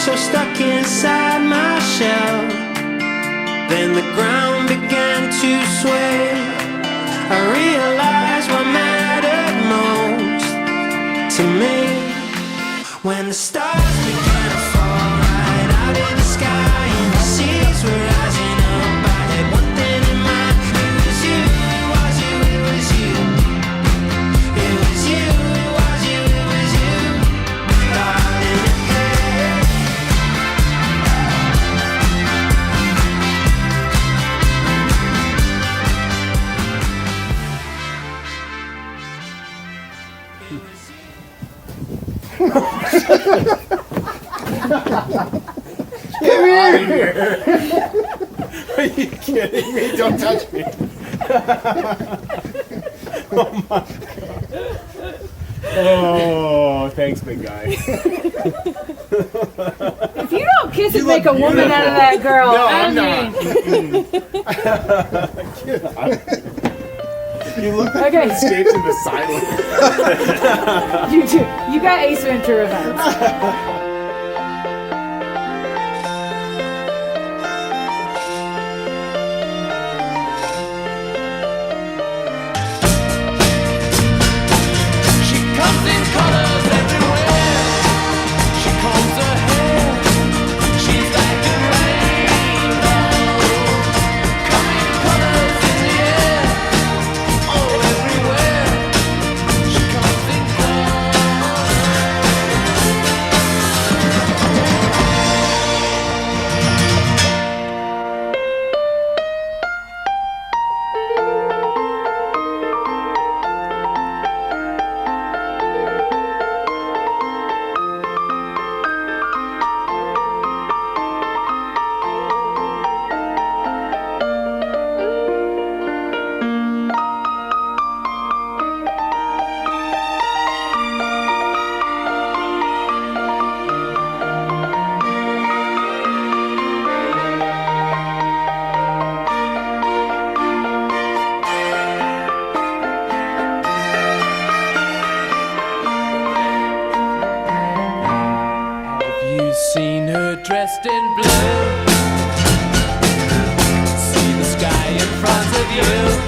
so stuck inside my shell. Then the ground began to sway. I realized what mattered most to me when the stars began to fall right out of the sky and the seas were rising up. I had one thing in mind. It was you, it was you, it was you. It was you, it was you, it was you, darling. Get out of here! Are you kidding me? Don't touch me. Oh my God. Oh, thanks, big guy. If you don't kiss and make a woman out of that girl, No, I I'm not. You look like you escaped into silence. You do. You got Ace Ventura vibes. She comes in colors everywhere. She combs her hair. She's like a rainbow. Coming colors in the air. Oh, everywhere. She comes in seen her dressed in blue. See the sky in front of you.